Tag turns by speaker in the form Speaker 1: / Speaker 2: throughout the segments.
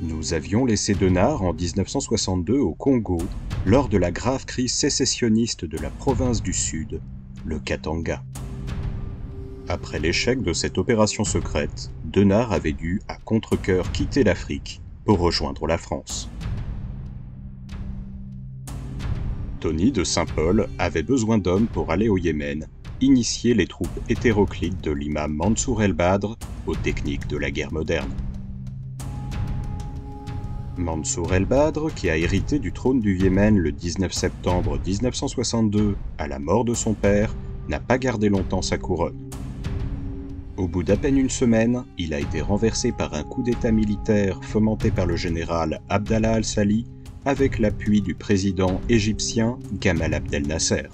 Speaker 1: Nous avions laissé Denard en 1962 au Congo lors de la grave crise sécessionniste de la province du Sud, le Katanga. Après l'échec de cette opération secrète, Denard avait dû à contre-cœur quitter l'Afrique pour rejoindre la France. Tony de Saint-Paul avait besoin d'hommes pour aller au Yémen, initier les troupes hétéroclites de l'imam Mansour el-Badr aux techniques de la guerre moderne. Mansour el-Badr, qui a hérité du trône du Yémen le 19 septembre 1962 à la mort de son père, n'a pas gardé longtemps sa couronne. Au bout d'à peine une semaine, il a été renversé par un coup d'état militaire fomenté par le général Abdallah al-Sali avec l'appui du président égyptien Gamal Abdel Nasser.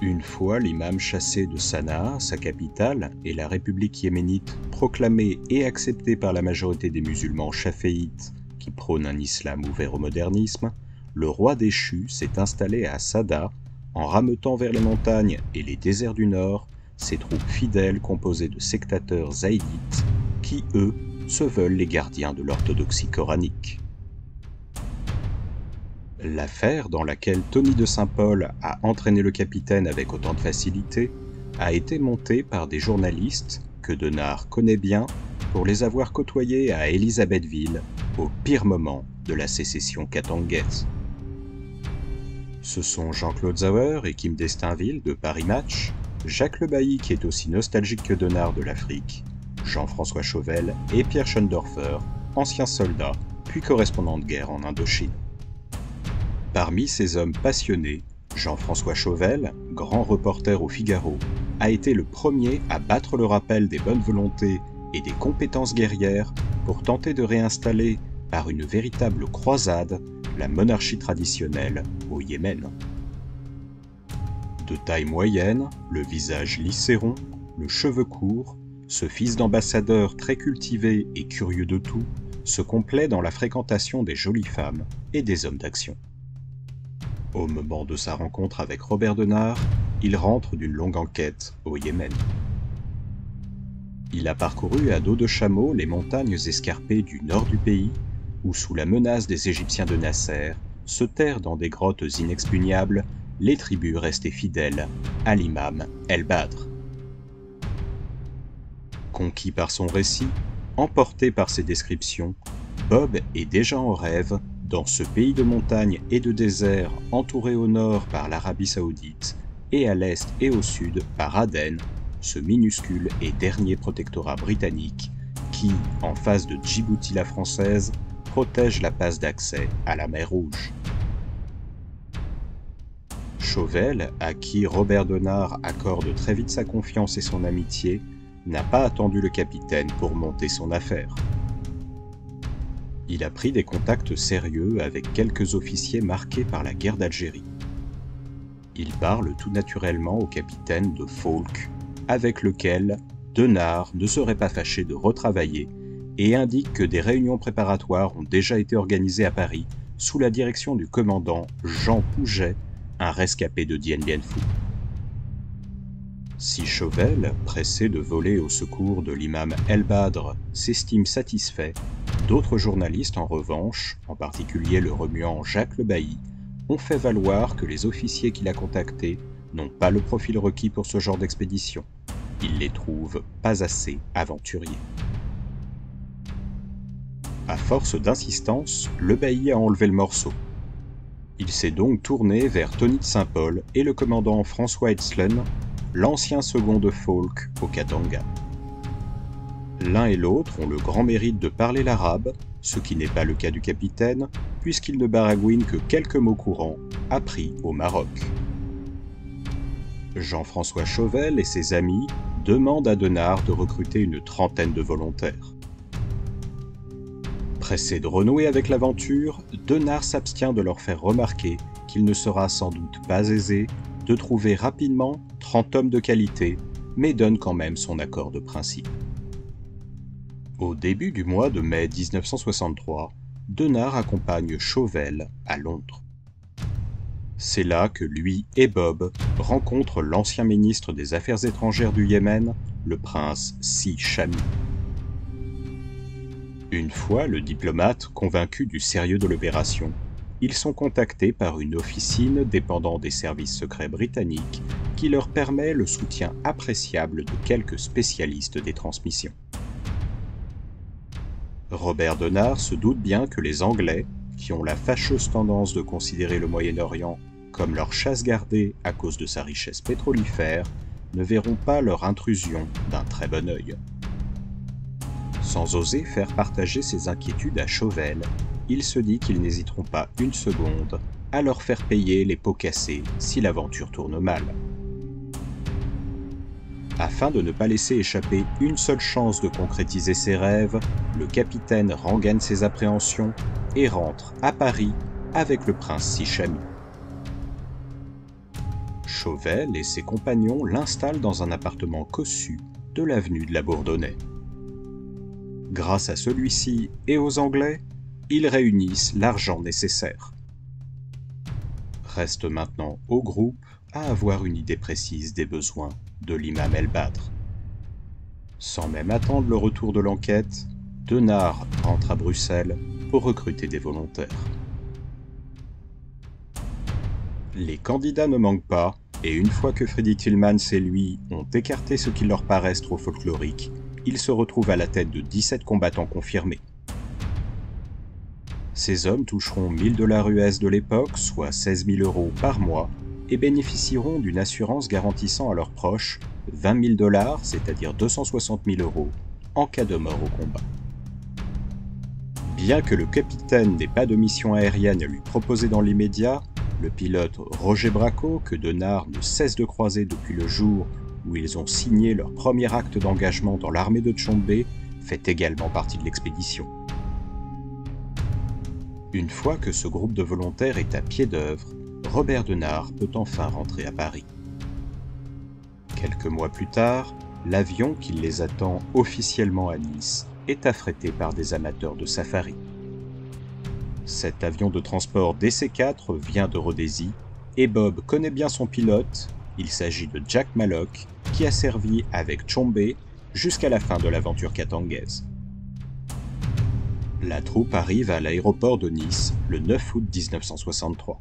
Speaker 1: Une fois l'imam chassé de Sanaa, sa capitale, et la République yéménite proclamée et acceptée par la majorité des musulmans chaféites qui prônent un islam ouvert au modernisme, le roi déchu s'est installé à Sada en rameutant vers les montagnes et les déserts du nord ses troupes fidèles composées de sectateurs zaïdites qui, eux, se veulent les gardiens de l'orthodoxie coranique. L'affaire dans laquelle Tony de Saint-Paul a entraîné le capitaine avec autant de facilité a été montée par des journalistes que Denard connaît bien pour les avoir côtoyés à Élisabethville au pire moment de la sécession katangaise. Ce sont Jean-Claude Sauer et Kim Destinville de Paris Match, Jacques Le Bailly qui est aussi nostalgique que Denard de l'Afrique, Jean-François Chauvel et Pierre Schoendorfer, anciens soldats puis correspondants de guerre en Indochine. Parmi ces hommes passionnés, Jean-François Chauvel, grand reporter au Figaro, a été le premier à battre le rappel des bonnes volontés et des compétences guerrières pour tenter de réinstaller, par une véritable croisade, la monarchie traditionnelle au Yémen. De taille moyenne, le visage lisséron, le cheveu court, ce fils d'ambassadeur très cultivé et curieux de tout, se complaît dans la fréquentation des jolies femmes et des hommes d'action. Au moment de sa rencontre avec Robert Denard, il rentre d'une longue enquête au Yémen. Il a parcouru à dos de chameau les montagnes escarpées du nord du pays, où sous la menace des Égyptiens de Nasser, se terrent dans des grottes inexpugnables les tribus restées fidèles à l'imam el-Badr. Conquis par son récit, emporté par ses descriptions, Bob est déjà en rêve dans ce pays de montagnes et de déserts entouré au nord par l'Arabie Saoudite et à l'est et au sud par Aden, ce minuscule et dernier protectorat britannique qui, en face de Djibouti la française, protège la passe d'accès à la mer Rouge. Chauvel, à qui Robert Denard accorde très vite sa confiance et son amitié, n'a pas attendu le capitaine pour monter son affaire. Il a pris des contacts sérieux avec quelques officiers marqués par la guerre d'Algérie. Il parle tout naturellement au capitaine de Falk, avec lequel Denard ne serait pas fâché de retravailler, et indique que des réunions préparatoires ont déjà été organisées à Paris sous la direction du commandant Jean Pouget, un rescapé de Dien Bien Phu. Si Chauvel, pressé de voler au secours de l'imam el-Badr, s'estime satisfait, d'autres journalistes en revanche, en particulier le remuant Jacques Le Bailly, ont fait valoir que les officiers qu'il a contactés n'ont pas le profil requis pour ce genre d'expédition. Ils les trouvent pas assez aventuriers. À force d'insistance, Le Bailly a enlevé le morceau. Il s'est donc tourné vers Tony de Saint-Paul et le commandant François Etzlen, l'ancien second de Falk au Katanga. L'un et l'autre ont le grand mérite de parler l'arabe, ce qui n'est pas le cas du capitaine, puisqu'il ne baragouine que quelques mots courants, appris au Maroc. Jean-François Chauvel et ses amis demandent à Denard de recruter une trentaine de volontaires. Pressé de renouer avec l'aventure, Denard s'abstient de leur faire remarquer qu'il ne sera sans doute pas aisé de trouver rapidement 30 hommes de qualité, mais donne quand même son accord de principe. Au début du mois de mai 1963, Denard accompagne Chauvel à Londres. C'est là que lui et Bob rencontrent l'ancien ministre des Affaires étrangères du Yémen, le prince Si Chami. Une fois le diplomate convaincu du sérieux de l'opération, ils sont contactés par une officine dépendant des services secrets britanniques qui leur permet le soutien appréciable de quelques spécialistes des transmissions. Robert Denard se doute bien que les Anglais, qui ont la fâcheuse tendance de considérer le Moyen-Orient comme leur chasse gardée à cause de sa richesse pétrolifère, ne verront pas leur intrusion d'un très bon œil. Sans oser faire partager ses inquiétudes à Chauvel, il se dit qu'ils n'hésiteront pas une seconde à leur faire payer les pots cassés si l'aventure tourne mal. Afin de ne pas laisser échapper une seule chance de concrétiser ses rêves, le capitaine rengaine ses appréhensions et rentre à Paris avec le prince Sichamy. Chauvel et ses compagnons l'installent dans un appartement cossu de l'avenue de la Bourdonnais. Grâce à celui-ci et aux Anglais, ils réunissent l'argent nécessaire. Reste maintenant au groupe à avoir une idée précise des besoins de l'imam El-Badr. Sans même attendre le retour de l'enquête, Denard rentre à Bruxelles pour recruter des volontaires. Les candidats ne manquent pas, et une fois que Freddy Tillmans et lui ont écarté ce qui leur paraissent trop folklorique, ils se retrouvent à la tête de 17 combattants confirmés. Ces hommes toucheront 1 000 $ US de l'époque, soit 16 000 € par mois, et bénéficieront d'une assurance garantissant à leurs proches 20 000 $, c'est-à-dire 260 000 €, en cas de mort au combat. Bien que le capitaine n'ait pas de mission aérienne à lui proposer dans l'immédiat, le pilote Roger Bracco, que Denard ne cesse de croiser depuis le jour où ils ont signé leur premier acte d'engagement dans l'armée de Tchombe, fait également partie de l'expédition. Une fois que ce groupe de volontaires est à pied d'œuvre, Robert Denard peut enfin rentrer à Paris. Quelques mois plus tard, l'avion qui les attend officiellement à Nice est affrété par des amateurs de safari. Cet avion de transport DC-4 vient de Rhodésie et Bob connaît bien son pilote, il s'agit de Jack Mallock qui a servi avec Tchombe jusqu'à la fin de l'aventure katangaise. La troupe arrive à l'aéroport de Nice le 9 août 1963.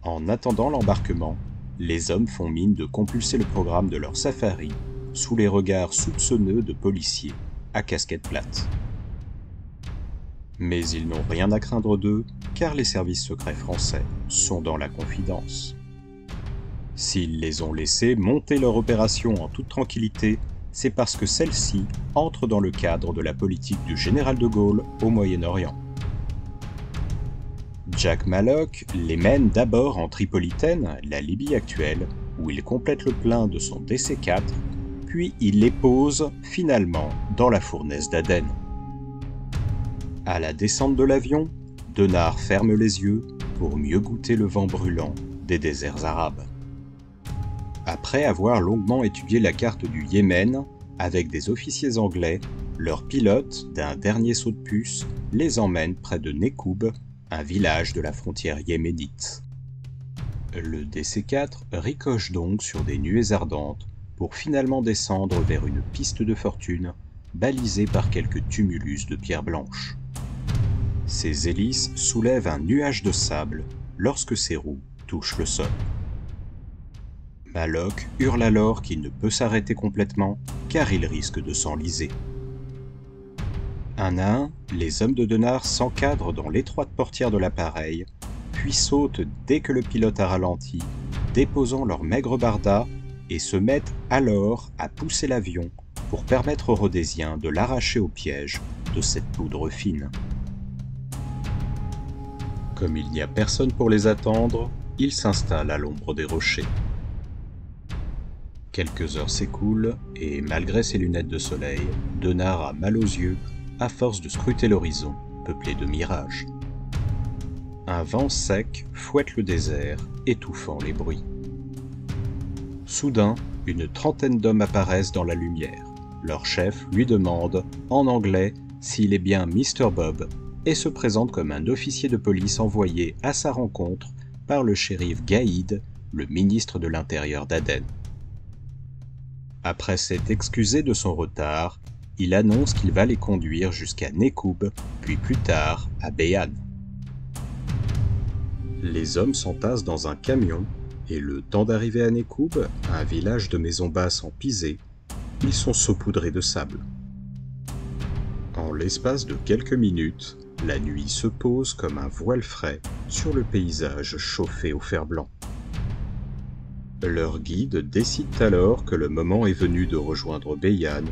Speaker 1: En attendant l'embarquement, les hommes font mine de compulser le programme de leur safari sous les regards soupçonneux de policiers à casquette plate. Mais ils n'ont rien à craindre d'eux, car les services secrets français sont dans la confidence. S'ils les ont laissés monter leur opération en toute tranquillité, c'est parce que celle-ci entre dans le cadre de la politique du général de Gaulle au Moyen-Orient. Jack Mallock les mène d'abord en Tripolitaine, la Libye actuelle, où il complète le plein de son DC-4, puis il les pose finalement dans la fournaise d'Aden. À la descente de l'avion, Denard ferme les yeux pour mieux goûter le vent brûlant des déserts arabes. Après avoir longuement étudié la carte du Yémen, avec des officiers anglais, leur pilote, d'un dernier saut de puce, les emmène près de Nekoub, un village de la frontière yéménite. Le DC-4 ricoche donc sur des nuées ardentes pour finalement descendre vers une piste de fortune balisée par quelques tumulus de pierres blanches. Ces hélices soulèvent un nuage de sable lorsque ses roues touchent le sol. Mallock hurle alors qu'il ne peut s'arrêter complètement car il risque de s'enliser. Un à un, les hommes de Denard s'encadrent dans l'étroite portière de l'appareil, puis sautent dès que le pilote a ralenti, déposant leur maigre barda et se mettent alors à pousser l'avion pour permettre aux Rhodésiens de l'arracher au piège de cette poudre fine. Comme il n'y a personne pour les attendre, ils s'installent à l'ombre des rochers. Quelques heures s'écoulent et, malgré ses lunettes de soleil, Denard a mal aux yeux à force de scruter l'horizon, peuplé de mirages. Un vent sec fouette le désert, étouffant les bruits. Soudain, une trentaine d'hommes apparaissent dans la lumière. Leur chef lui demande, en anglais, s'il est bien Mr. Bob, et se présente comme un officier de police envoyé à sa rencontre par le shérif Gaïd, le ministre de l'Intérieur d'Aden. Après s'être excusé de son retard, il annonce qu'il va les conduire jusqu'à Nekoub, puis plus tard à Beyan. Les hommes s'entassent dans un camion, et le temps d'arriver à Nekoub, un village de maisons basses en pisé, ils sont saupoudrés de sable. En l'espace de quelques minutes, la nuit se pose comme un voile frais sur le paysage chauffé au fer blanc. Leur guide décide alors que le moment est venu de rejoindre Beyan,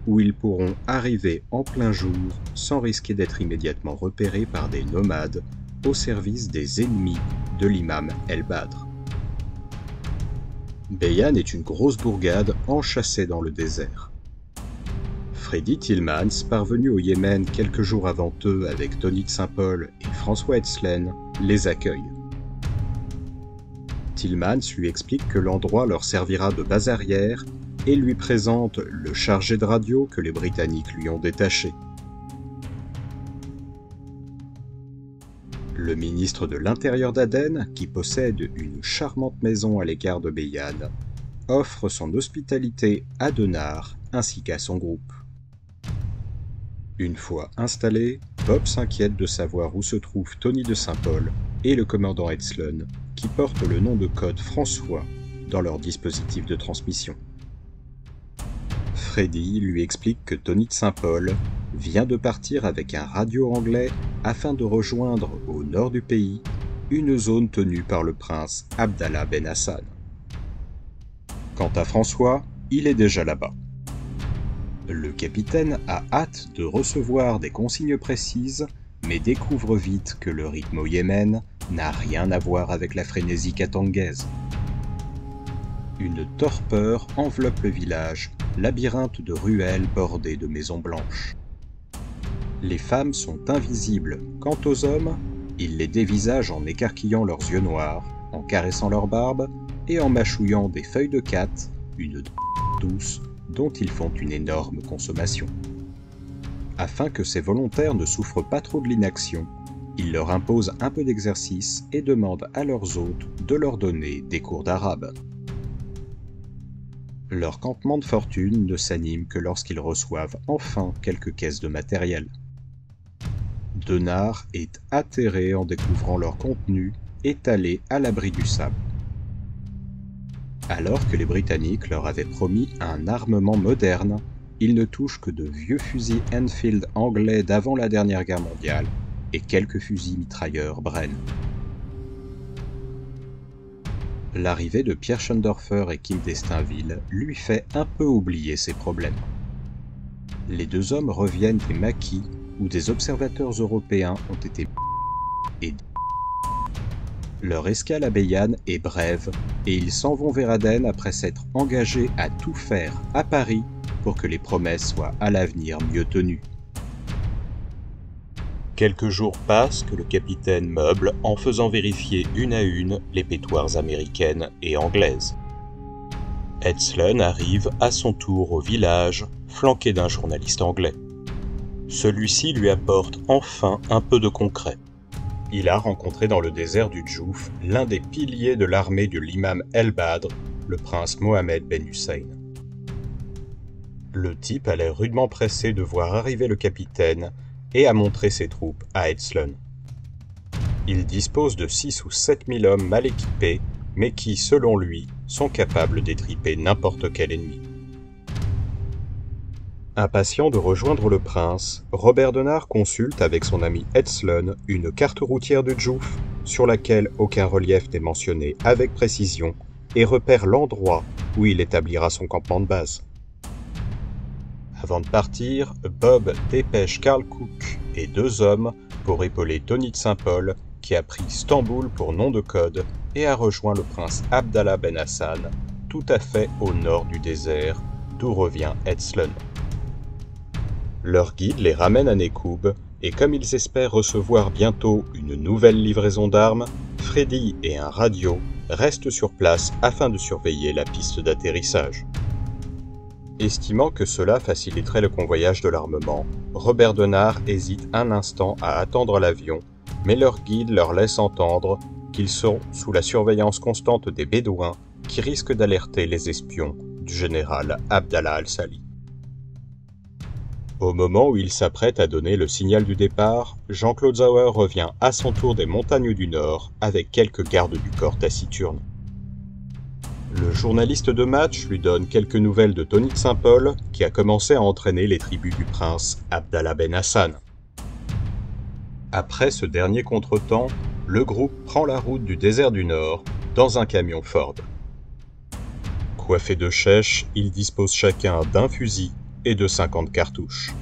Speaker 1: où ils pourront arriver en plein jour sans risquer d'être immédiatement repérés par des nomades au service des ennemis de l'imam El-Badr. Beyan est une grosse bourgade enchâssée dans le désert. Freddy Tillmans, parvenu au Yémen quelques jours avant eux avec Tony de Saint-Paul et François Etzlen, les accueille. Tillmans lui explique que l'endroit leur servira de base arrière et lui présente le chargé de radio que les Britanniques lui ont détaché. Le ministre de l'Intérieur d'Aden, qui possède une charmante maison à l'écart de Beyan, offre son hospitalité à Denard ainsi qu'à son groupe. Une fois installé, Bob s'inquiète de savoir où se trouve Tony de Saint-Paul et le commandant Etzlen, qui portent le nom de code François dans leur dispositif de transmission. Freddy lui explique que Tony de Saint-Paul vient de partir avec un radio anglais afin de rejoindre au nord du pays une zone tenue par le prince Abdallah Ben Hassan. Quant à François, il est déjà là-bas. Le capitaine a hâte de recevoir des consignes précises, mais découvre vite que le rythme au Yémen n'a rien à voir avec la frénésie katangaise. Une torpeur enveloppe le village, labyrinthe de ruelles bordées de maisons blanches. Les femmes sont invisibles. Quant aux hommes, ils les dévisagent en écarquillant leurs yeux noirs, en caressant leur barbe et en mâchouillant des feuilles de cat, une douce dont ils font une énorme consommation. Afin que ces volontaires ne souffrent pas trop de l'inaction, ils leur imposent un peu d'exercice et demandent à leurs hôtes de leur donner des cours d'arabe. Leur campement de fortune ne s'anime que lorsqu'ils reçoivent enfin quelques caisses de matériel. Denard est atterré en découvrant leur contenu étalé à l'abri du sable. Alors que les Britanniques leur avaient promis un armement moderne, ils ne touchent que de vieux fusils Enfield anglais d'avant la dernière guerre mondiale et quelques fusils mitrailleurs Bren. L'arrivée de Pierre Schoendorfer et Kim d'Estainville lui fait un peu oublier ses problèmes. Les deux hommes reviennent des maquis où des observateurs européens ont été et leur escale à Beyan est brève et ils s'en vont vers Aden après s'être engagés à tout faire à Paris pour que les promesses soient à l'avenir mieux tenues. Quelques jours passent que le capitaine meuble en faisant vérifier une à une les pétoires américaines et anglaises. Etzlen arrive à son tour au village, flanqué d'un journaliste anglais. Celui-ci lui apporte enfin un peu de concret. Il a rencontré dans le désert du Djouf l'un des piliers de l'armée de l'imam El-Badr, le prince Mohammed Ben Hussein. Le type a l'air rudement pressé de voir arriver le capitaine et a montré ses troupes à Etzlen. Il dispose de 6 ou 7 000 hommes mal équipés, mais qui, selon lui, sont capables d'étriper n'importe quel ennemi. Impatient de rejoindre le prince, Robert Denard consulte avec son ami Etzlen une carte routière du Djouf, sur laquelle aucun relief n'est mentionné avec précision, et repère l'endroit où il établira son campement de base. Avant de partir, Bob dépêche Karl Cook et 2 hommes pour épauler Tony de Saint-Paul, qui a pris Stamboul pour nom de code et a rejoint le prince Abdallah Ben Hassan, tout à fait au nord du désert, d'où revient Etzlen. Leur guide les ramène à Nekoub, et comme ils espèrent recevoir bientôt une nouvelle livraison d'armes, Freddy et un radio restent sur place afin de surveiller la piste d'atterrissage. Estimant que cela faciliterait le convoyage de l'armement, Robert Denard hésite un instant à attendre l'avion, mais leur guide leur laisse entendre qu'ils sont sous la surveillance constante des Bédouins qui risquent d'alerter les espions du général Abdallah al-Sali. Au moment où il s'apprête à donner le signal du départ, Jean-Claude Sauer revient à son tour des montagnes du Nord avec quelques gardes du corps taciturnes. Le journaliste de match lui donne quelques nouvelles de Tony de Saint-Pol qui a commencé à entraîner les tribus du prince Abdallah Ben Hassan. Après ce dernier contretemps, le groupe prend la route du désert du Nord dans un camion Ford. Coiffés de chèches, ils disposent chacun d'un fusil et de 50 cartouches.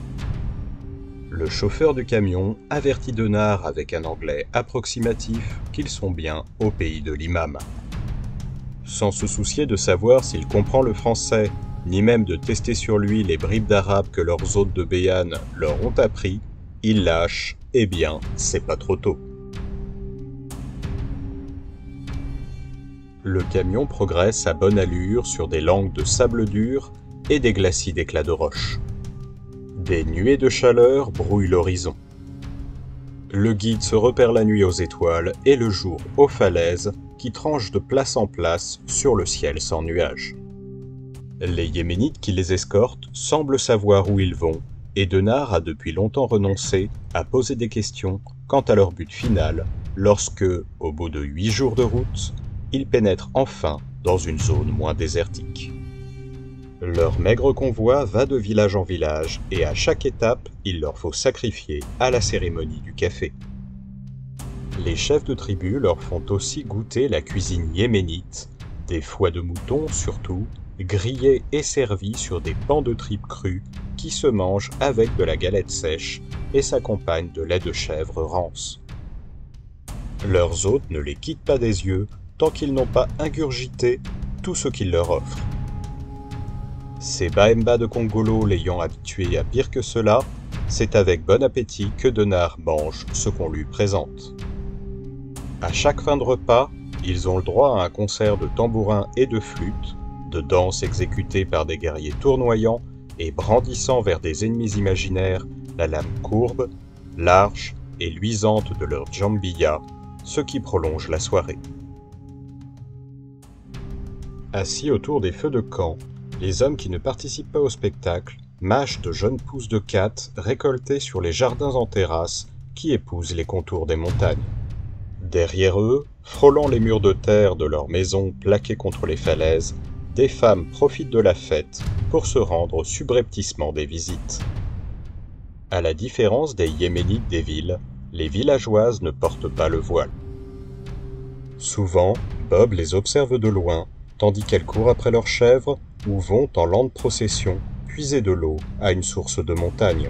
Speaker 1: Le chauffeur du camion avertit Denard avec un anglais approximatif qu'ils sont bien au pays de l'imam. Sans se soucier de savoir s'il comprend le français, ni même de tester sur lui les bribes d'arabe que leurs hôtes de Béane leur ont appris, il lâche « Eh bien, c'est pas trop tôt ». Le camion progresse à bonne allure sur des langues de sable dur et des glacis d'éclats de roche. Des nuées de chaleur brouillent l'horizon. Le guide se repère la nuit aux étoiles et le jour aux falaises qui tranchent de place en place sur le ciel sans nuages. Les Yéménites qui les escortent semblent savoir où ils vont et Denard a depuis longtemps renoncé à poser des questions quant à leur but final lorsque, au bout de 8 jours de route, ils pénètrent enfin dans une zone moins désertique. Leur maigre convoi va de village en village et à chaque étape, il leur faut sacrifier à la cérémonie du café. Les chefs de tribu leur font aussi goûter la cuisine yéménite, des foies de mouton surtout, grillés et servis sur des pans de tripes crues qui se mangent avec de la galette sèche et s'accompagnent de lait de chèvre rance. Leurs hôtes ne les quittent pas des yeux tant qu'ils n'ont pas ingurgité tout ce qu'ils leur offrent. Ces Bahemba de Congolo l'ayant habitué à pire que cela, c'est avec bon appétit que Denard mange ce qu'on lui présente. À chaque fin de repas, ils ont le droit à un concert de tambourins et de flûtes, de danses exécutées par des guerriers tournoyants et brandissant vers des ennemis imaginaires la lame courbe, large et luisante de leur djambiya, ce qui prolonge la soirée. Assis autour des feux de camp, les hommes qui ne participent pas au spectacle mâchent de jeunes pousses de catte récoltées sur les jardins en terrasse qui épousent les contours des montagnes. Derrière eux, frôlant les murs de terre de leurs maisons plaquées contre les falaises, des femmes profitent de la fête pour se rendre subrepticement des visites. À la différence des Yéménites des villes, les villageoises ne portent pas le voile. Souvent, Bob les observe de loin, tandis qu'elles courent après leurs chèvres ou vont en lente procession puiser de l'eau à une source de montagne.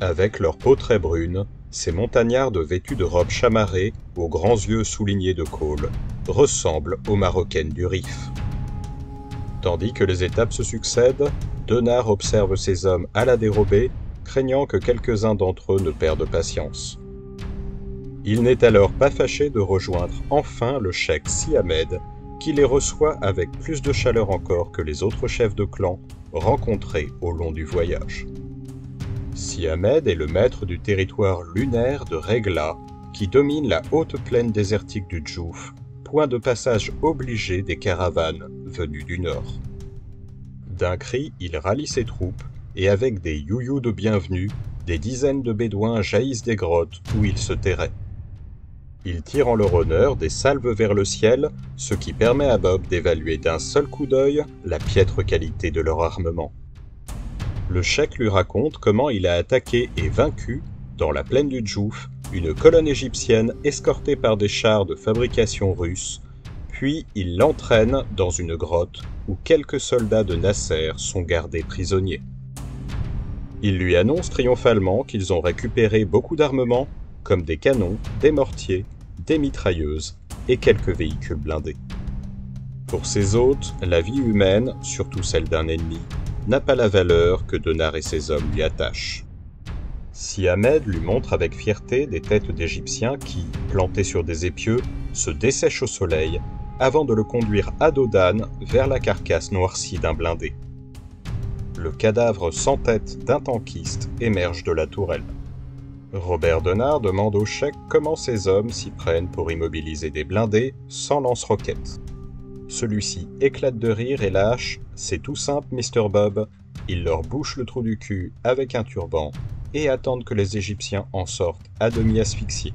Speaker 1: Avec leur peau très brune, ces montagnardes vêtues de robes chamarrées, aux grands yeux soulignés de colle, ressemblent aux Marocaines du Rif. Tandis que les étapes se succèdent, Denard observe ces hommes à la dérobée, craignant que quelques-uns d'entre eux ne perdent patience. Il n'est alors pas fâché de rejoindre enfin le cheikh Si Ahmed, qui les reçoit avec plus de chaleur encore que les autres chefs de clan rencontrés au long du voyage. Si Ahmed est le maître du territoire lunaire de Regla, qui domine la haute plaine désertique du Djouf, point de passage obligé des caravanes venues du nord. D'un cri, il rallie ses troupes, et avec des youyous de bienvenue, des dizaines de bédouins jaillissent des grottes où ils se terraient. Ils tirent en leur honneur des salves vers le ciel, ce qui permet à Bob d'évaluer d'un seul coup d'œil la piètre qualité de leur armement. Le cheikh lui raconte comment il a attaqué et vaincu, dans la plaine du Djouf, une colonne égyptienne escortée par des chars de fabrication russe, puis il l'entraîne dans une grotte où quelques soldats de Nasser sont gardés prisonniers. Il lui annonce triomphalement qu'ils ont récupéré beaucoup d'armements, comme des canons, des mortiers, des mitrailleuses et quelques véhicules blindés. Pour ses hôtes, la vie humaine, surtout celle d'un ennemi, n'a pas la valeur que Denard et ses hommes lui attachent. Si Ahmed lui montre avec fierté des têtes d'Égyptiens qui, plantées sur des épieux, se dessèchent au soleil, avant de le conduire à dos d'âne vers la carcasse noircie d'un blindé. Le cadavre sans tête d'un tankiste émerge de la tourelle. Robert Denard demande au cheikh comment ces hommes s'y prennent pour immobiliser des blindés sans lance-roquettes. Celui-ci éclate de rire et lâche « C'est tout simple, Mr. Bob. Ils leur bouchent le trou du cul avec un turban et attendent que les Égyptiens en sortent à demi asphyxiés.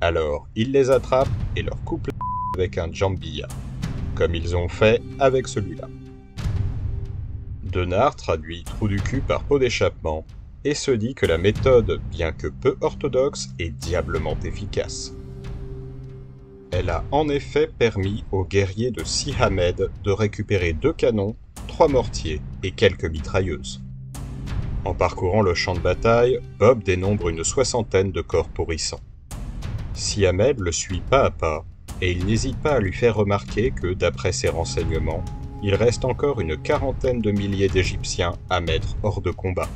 Speaker 1: Alors, ils les attrapent et leur coupent la avec un jambiya, comme ils ont fait avec celui-là. Denard traduit trou du cul par pot d'échappement et se dit que la méthode, bien que peu orthodoxe, est diablement efficace. Elle a en effet permis aux guerriers de Si Hamed de récupérer 2 canons, 3 mortiers et quelques mitrailleuses. En parcourant le champ de bataille, Bob dénombre une 60aine de corps pourrissants. Si Hamed le suit pas à pas, et il n'hésite pas à lui faire remarquer que, d'après ses renseignements, il reste encore une 40aine de milliers d'Égyptiens à mettre hors de combat.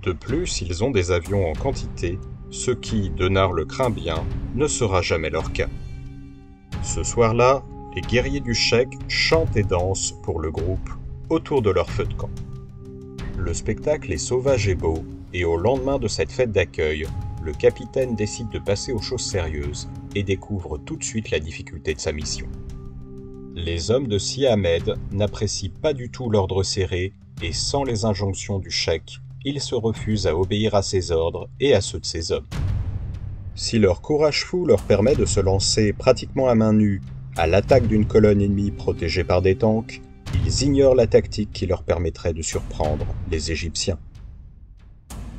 Speaker 1: De plus, ils ont des avions en quantité, ce qui, Denard le craint bien, ne sera jamais leur cas. Ce soir-là, les guerriers du Cheikh chantent et dansent pour le groupe autour de leur feu de camp. Le spectacle est sauvage et beau, et au lendemain de cette fête d'accueil, le capitaine décide de passer aux choses sérieuses et découvre tout de suite la difficulté de sa mission. Les hommes de Si Hamed n'apprécient pas du tout l'ordre serré et sans les injonctions du cheikh, ils se refusent à obéir à ses ordres et à ceux de ses hommes. Si leur courage fou leur permet de se lancer pratiquement à main nue à l'attaque d'une colonne ennemie protégée par des tanks, ils ignorent la tactique qui leur permettrait de surprendre les Égyptiens.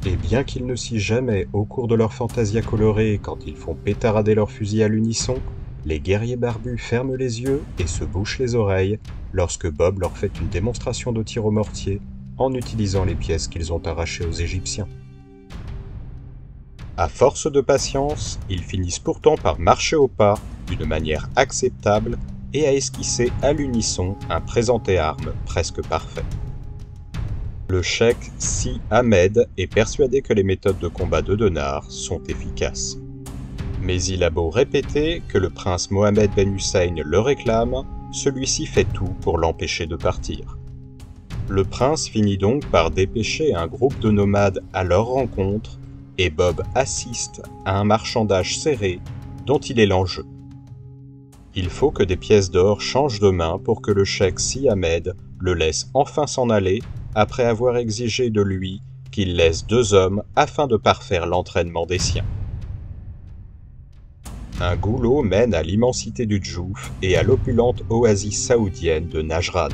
Speaker 1: Et bien qu'ils ne s'y jamais au cours de leur fantasia colorée quand ils font pétarader leurs fusils à l'unisson, les guerriers barbus ferment les yeux et se bouchent les oreilles lorsque Bob leur fait une démonstration de tir au mortier en utilisant les pièces qu'ils ont arrachées aux Égyptiens. À force de patience, ils finissent pourtant par marcher au pas d'une manière acceptable et à esquisser à l'unisson un présenté-armes presque parfait. Le cheikh Si Hamed est persuadé que les méthodes de combat de Denard sont efficaces. Mais il a beau répéter que le prince Mohammed Ben Hussein le réclame, celui-ci fait tout pour l'empêcher de partir. Le prince finit donc par dépêcher un groupe de nomades à leur rencontre et Bob assiste à un marchandage serré dont il est l'enjeu. Il faut que des pièces d'or changent de main pour que le cheikh Si Hamed le laisse enfin s'en aller après avoir exigé de lui qu'il laisse 2 hommes afin de parfaire l'entraînement des siens. Un goulot mène à l'immensité du Djouf et à l'opulente oasis saoudienne de Najran.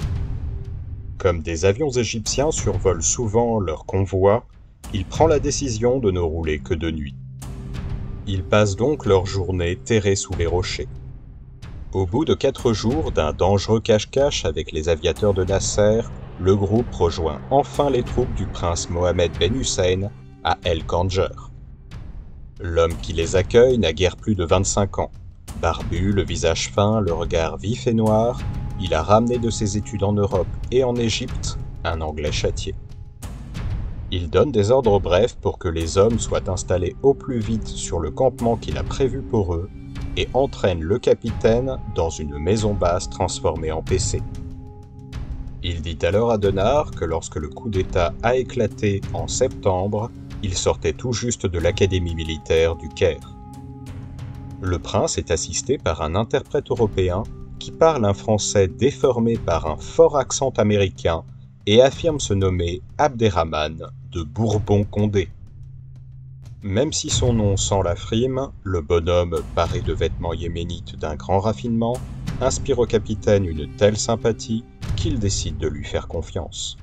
Speaker 1: Comme des avions égyptiens survolent souvent leur convoi, il prend la décision de ne rouler que de nuit. Ils passent donc leur journée terrés sous les rochers. Au bout de 4 jours d'un dangereux cache-cache avec les aviateurs de Nasser, le groupe rejoint enfin les troupes du prince Mohammed Ben Hussein à El Kandjer. L'homme qui les accueille n'a guère plus de 25 ans. Barbu, le visage fin, le regard vif et noir, il a ramené de ses études en Europe et en Égypte un Anglais châtié. Il donne des ordres brefs pour que les hommes soient installés au plus vite sur le campement qu'il a prévu pour eux et entraîne le capitaine dans une maison basse transformée en PC. Il dit alors à Denard que lorsque le coup d'État a éclaté en septembre, il sortait tout juste de l'académie militaire du Caire. Le prince est assisté par un interprète européen qui parle un français déformé par un fort accent américain et affirme se nommer Abderrahman de Bourbon-Condé. Même si son nom sent la frime, le bonhomme, paré de vêtements yéménites d'un grand raffinement, inspire au capitaine une telle sympathie qu'il décide de lui faire confiance.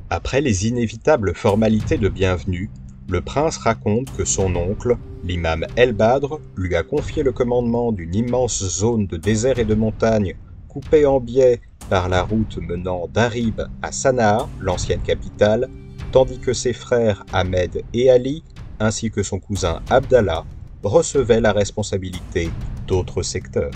Speaker 1: Après les inévitables formalités de bienvenue, le prince raconte que son oncle, l'imam El-Badr, lui a confié le commandement d'une immense zone de désert et de montagne coupée en biais par la route menant d'Arib à Sanaa, l'ancienne capitale, tandis que ses frères Ahmed et Ali, ainsi que son cousin Abdallah, recevaient la responsabilité d'autres secteurs.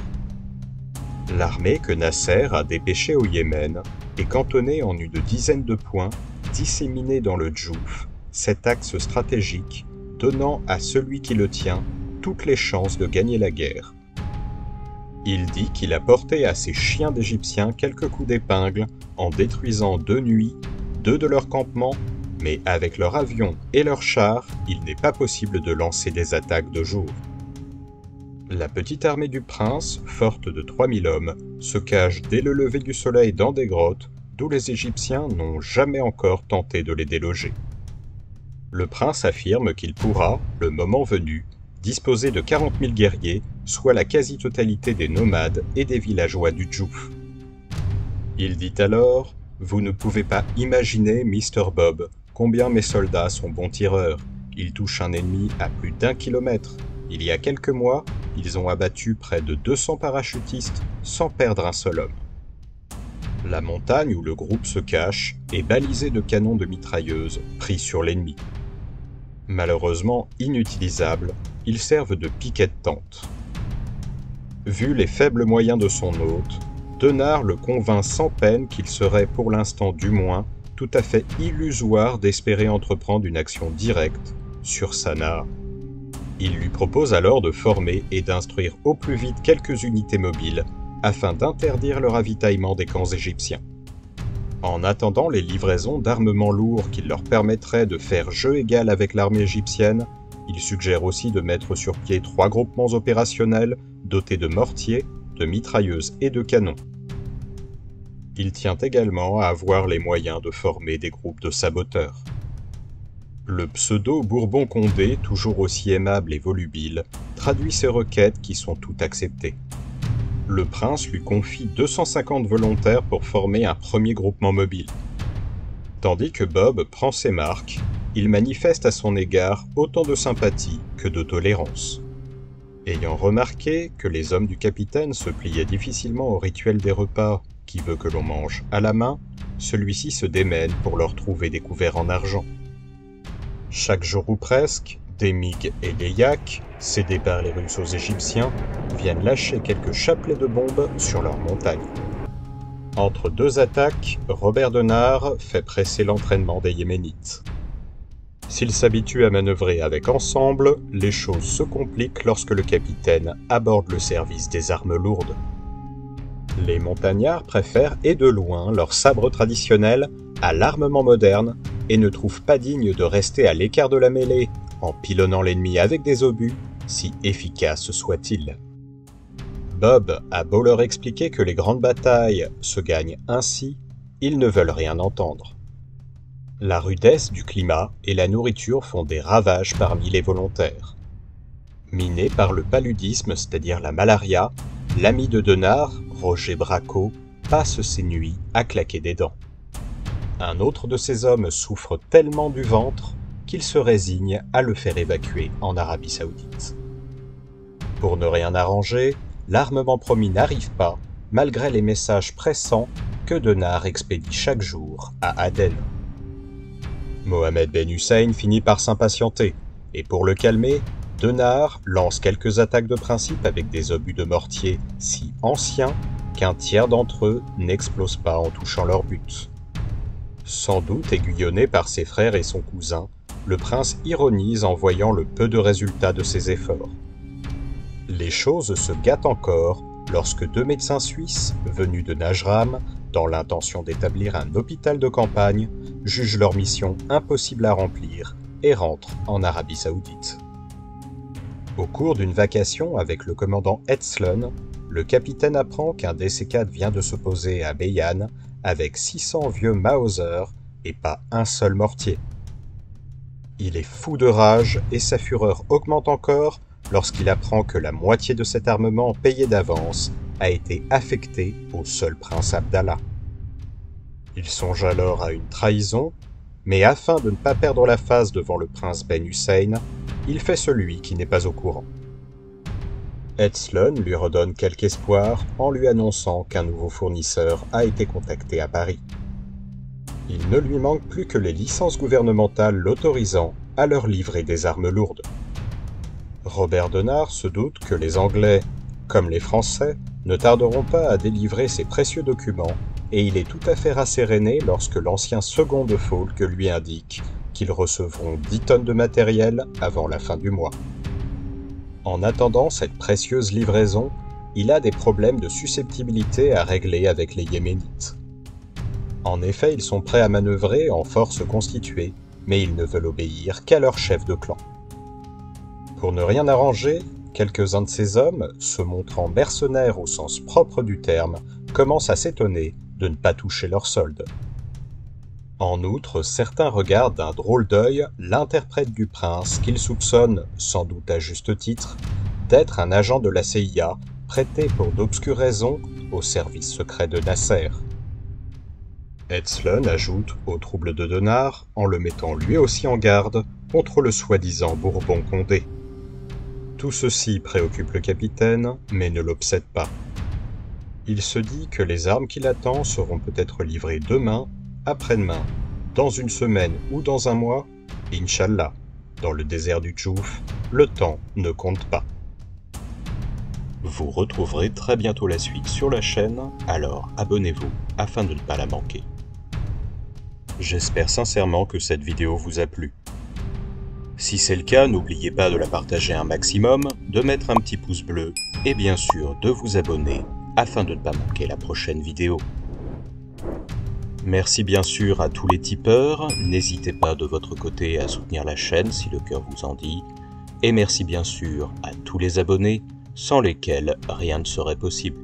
Speaker 1: L'armée que Nasser a dépêchée au Yémen est cantonnée en une dizaine de points disséminés dans le Djouf, cet axe stratégique donnant à celui qui le tient toutes les chances de gagner la guerre. Il dit qu'il a porté à ses chiens d'Égyptiens quelques coups d'épingle en détruisant de nuit 2 de leurs campements, mais avec leurs avions et leurs chars, il n'est pas possible de lancer des attaques de jour. La petite armée du prince, forte de 3000 hommes, se cache dès le lever du soleil dans des grottes d'où les Égyptiens n'ont jamais encore tenté de les déloger. Le prince affirme qu'il pourra, le moment venu, disposer de 40 000 guerriers, soit la quasi-totalité des nomades et des villageois du Djouf. Il dit alors « Vous ne pouvez pas imaginer, Mr. Bob, combien mes soldats sont bons tireurs. Ils touchent un ennemi à plus d'1 kilomètre. Il y a quelques mois, ils ont abattu près de 200 parachutistes sans perdre un seul homme. » La montagne où le groupe se cache est balisée de canons de mitrailleuses pris sur l'ennemi. Malheureusement inutilisables, ils servent de piquet de tente. Vu les faibles moyens de son hôte, Denard le convainc sans peine qu'il serait, pour l'instant du moins, tout à fait illusoire d'espérer entreprendre une action directe sur Sanaa. Il lui propose alors de former et d'instruire au plus vite quelques unités mobiles afin d'interdire le ravitaillement des camps égyptiens. En attendant les livraisons d'armements lourds qui leur permettraient de faire jeu égal avec l'armée égyptienne, il suggère aussi de mettre sur pied 3 groupements opérationnels dotés de mortiers, de mitrailleuses et de canons. Il tient également à avoir les moyens de former des groupes de saboteurs. Le pseudo-Bourbon-Condé, toujours aussi aimable et volubile, traduit ces requêtes qui sont toutes acceptées. Le prince lui confie 250 volontaires pour former un premier groupement mobile. Tandis que Bob prend ses marques, il manifeste à son égard autant de sympathie que de tolérance. Ayant remarqué que les hommes du capitaine se pliaient difficilement au rituel des repas qui veut que l'on mange à la main, celui-ci se démène pour leur trouver des couverts en argent. Chaque jour ou presque, des MiG et des Yak, cédés par les Russes aux Égyptiens, viennent lâcher quelques chapelets de bombes sur leurs montagnes. Entre 2 attaques, Robert Denard fait presser l'entraînement des Yéménites. S'ils s'habituent à manœuvrer avec ensemble, les choses se compliquent lorsque le capitaine aborde le service des armes lourdes. Les montagnards préfèrent et de loin leur sabre traditionnel à l'armement moderne et ne trouvent pas digne de rester à l'écart de la mêlée en pilonnant l'ennemi avec des obus, si efficace soit-il. Bob a beau leur expliquer que les grandes batailles se gagnent ainsi, ils ne veulent rien entendre. La rudesse du climat et la nourriture font des ravages parmi les volontaires. Miné par le paludisme, c'est-à-dire la malaria, l'ami de Denard, Roger Braco, passe ses nuits à claquer des dents. Un autre de ces hommes souffre tellement du ventre qu'il se résigne à le faire évacuer en Arabie Saoudite. Pour ne rien arranger, l'armement promis n'arrive pas, malgré les messages pressants que Denard expédie chaque jour à Aden. Mohamed Ben Hussein finit par s'impatienter, et pour le calmer, Denard lance quelques attaques de principe avec des obus de mortier si anciens qu'un tiers d'entre eux n'explose pas en touchant leur but. Sans doute aiguillonné par ses frères et son cousin, le prince ironise en voyant le peu de résultats de ses efforts. Les choses se gâtent encore lorsque 2 médecins suisses, venus de Najram, dans l'intention d'établir un hôpital de campagne, jugent leur mission impossible à remplir et rentrent en Arabie Saoudite. Au cours d'une vacation avec le commandant Etzlon, le capitaine apprend qu'un DC-4 vient de se poser à Beyan avec 600 vieux Mauser et pas un seul mortier. Il est fou de rage et sa fureur augmente encore lorsqu'il apprend que la moitié de cet armement payé d'avance a été affecté au seul prince Abdallah. Il songe alors à une trahison, mais afin de ne pas perdre la face devant le prince Ben Hussein, il fait celui qui n'est pas au courant. Etzlon lui redonne quelque espoir en lui annonçant qu'un nouveau fournisseur a été contacté à Paris. Il ne lui manque plus que les licences gouvernementales l'autorisant à leur livrer des armes lourdes. Robert Denard se doute que les Anglais, comme les Français, ne tarderont pas à délivrer ces précieux documents et il est tout à fait rasséréné lorsque l'ancien second de Falk lui indique qu'ils recevront 10 tonnes de matériel avant la fin du mois. En attendant cette précieuse livraison, il a des problèmes de susceptibilité à régler avec les Yéménites. En effet, ils sont prêts à manœuvrer en force constituée, mais ils ne veulent obéir qu'à leur chef de clan. Pour ne rien arranger, quelques-uns de ces hommes, se montrant mercenaires au sens propre du terme, commencent à s'étonner de ne pas toucher leur solde. En outre, certains regardent d'un drôle d'œil l'interprète du prince qu'ils soupçonnent, sans doute à juste titre, d'être un agent de la CIA prêté pour d'obscures raisons au service secret de Nasser. Etzlon ajoute au trouble de Denard en le mettant lui aussi en garde contre le soi-disant Bourbon-Condé. Tout ceci préoccupe le capitaine, mais ne l'obsède pas. Il se dit que les armes qui l'attendent seront peut-être livrées demain, après-demain, dans une semaine ou dans un mois, Inch'Allah. Dans le désert du Djouf, le temps ne compte pas. Vous retrouverez très bientôt la suite sur la chaîne, alors abonnez-vous afin de ne pas la manquer. J'espère sincèrement que cette vidéo vous a plu. Si c'est le cas, n'oubliez pas de la partager un maximum, de mettre un petit pouce bleu et bien sûr de vous abonner afin de ne pas manquer la prochaine vidéo. Merci bien sûr à tous les tipeurs, n'hésitez pas de votre côté à soutenir la chaîne si le cœur vous en dit, et merci bien sûr à tous les abonnés, sans lesquels rien ne serait possible.